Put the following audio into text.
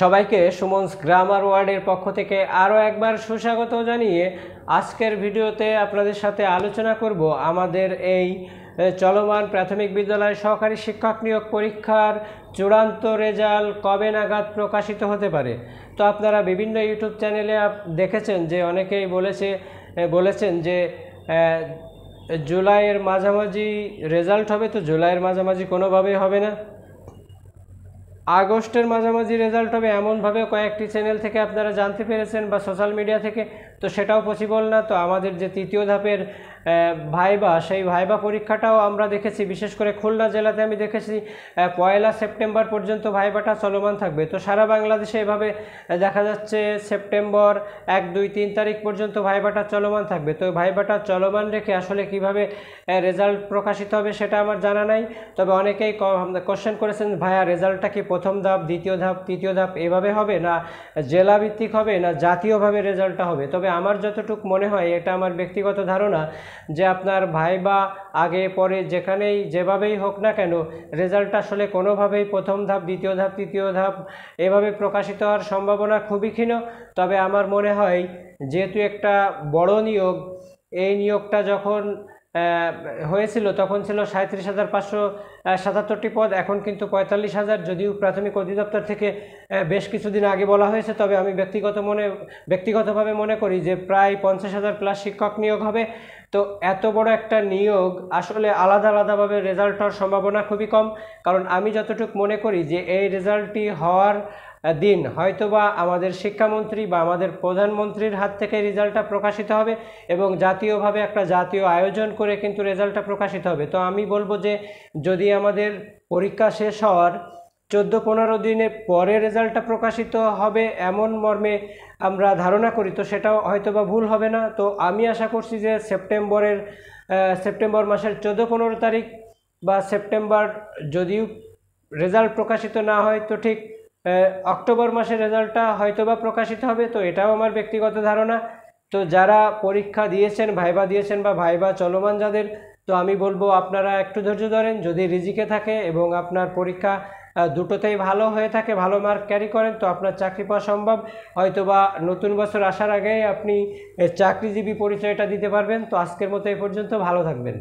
সবাইকে সুমনস গ্রামার ওয়ার্ডের পক্ষ থেকে আরও একবার সুস্বাগত জানিয়ে আজকের ভিডিওতে আপনাদের সাথে আলোচনা করব আমাদের এই চলমান প্রাথমিক বিদ্যালয় সহকারী শিক্ষক নিয়োগ পরীক্ষার চূড়ান্ত রেজাল্ট কবে নাগাদ প্রকাশিত হতে পারে। তো আপনারা বিভিন্ন ইউটিউব চ্যানেলে দেখেছেন যে অনেকেই বলেছেন যে জুলাইয়ের মাঝামাঝি রেজাল্ট হবে। তো জুলাইয়ের মাঝামাঝি কোনোভাবেই হবে না, আগস্টের মাঝামাঝি রেজাল্ট হবে এমনভাবে কয়েকটি চ্যানেল থেকে আপনারা জানতে পেরেছেন বা সোশ্যাল মিডিয়া থেকে। তো সেটাও পসিবল না। তো আমাদের যে তৃতীয় ধাপের ভাইবা, সেই ভাইবা পরীক্ষাটাও আমরা দেখেছি, বিশেষ করে খুলনা জেলাতে আমি দেখেছি 1 সেপ্টেম্বর পর্যন্ত ভাইবাটা চলমান থাকবে। তো সারা বাংলাদেশে এভাবে দেখা যাচ্ছে সেপ্টেম্বর 1, 2, 3 তারিখ পর্যন্ত ভাইবাটা চলমান থাকবে। তো ভাইবাটা চলমান রেখে আসলে কিভাবে রেজাল্ট প্রকাশিত হবে সেটা আমার জানা নাই। তবে অনেকেই কোশ্চেন করেছেন, ভাইয়া রেজাল্টটা কি প্রথম ধাপ, দ্বিতীয় ধাপ, তৃতীয় ধাপ এভাবে হবে, না জেলাভিত্তিক হবে, না জাতীয়ভাবে রেজাল্টটা হবে? তবে আমার যতটুকু মনে হয়, এটা আমার ব্যক্তিগত ধারণা, যে আপনার ভাইবা আগে পরে যেখানেই যেভাবেই হোক না কেন রেজাল্ট আসলে কোনোভাবেই প্রথম ধাপ, দ্বিতীয় ধাপ, তৃতীয় ধাপ এভাবে প্রকাশিত হওয়ার সম্ভাবনা খুবই ক্ষীণ। তবে আমার মনে হয় যেহেতু একটা বড় নিয়োগ, এই নিয়োগটা যখন হয়েছিল তখন ছিল 37,577টি পদ, এখন কিন্তু 45,000। যদিও প্রাথমিক অধিদপ্তর থেকে বেশ কিছুদিন আগে বলা হয়েছে, তবে আমি ব্যক্তিগতভাবে মনে করি যে প্রায় 50,000 প্লাস শিক্ষক নিয়োগ হবে। তো এত বড় একটা নিয়োগ আসলে আলাদা আলাদাভাবে রেজাল্ট হওয়ার সম্ভাবনা খুবই কম। কারণ আমি যতটুকু মনে করি যে এই রেজাল্টটি হওয়ার দিন হয়তোবা আমাদের শিক্ষামন্ত্রী বা আমাদের প্রধানমন্ত্রীর হাত থেকে রেজাল্টটা প্রকাশিত হবে এবং জাতীয়ভাবে একটা জাতীয় আয়োজন করে কিন্তু রেজাল্টটা প্রকাশিত হবে। তো আমি বলবো যে যদি আমাদের পরীক্ষা শেষ হওয়ার 14-15 দিনের পরে রেজাল্টটা প্রকাশিত হবে এমন মর্মে আমরা ধারণা করি, তো সেটাও হয়তোবা ভুল হবে না। তো আমি আশা করছি যে সেপ্টেম্বর মাসের 14-15 তারিখ বা সেপ্টেম্বর, যদিও রেজাল্ট প্রকাশিত না হয় তো ঠিক অক্টোবর মাসে রেজাল্টটা হয়তোবা প্রকাশিত হবে। তো এটাও আমার ব্যক্তিগত ধারণা। তো যারা পরীক্ষা দিয়েছেন, ভাইবা দিয়েছেন বা ভাইবা চলমান যাদের, তো আমি বলবো আপনারা একটু ধৈর্য ধরেন। যদি রিজিকে থাকে এবং আপনার পরীক্ষা দুটোতেই ভালো হয়ে থাকে, ভালো মার্ক ক্যারি করেন, তো আপনার চাকরি পাওয়া সম্ভব। হয়তোবা নতুন বছর আসার আগেই আপনি চাকরিজীবী পরিচয়টা দিতে পারবেন। তো আজকের মতো এই পর্যন্ত, ভালো থাকবেন।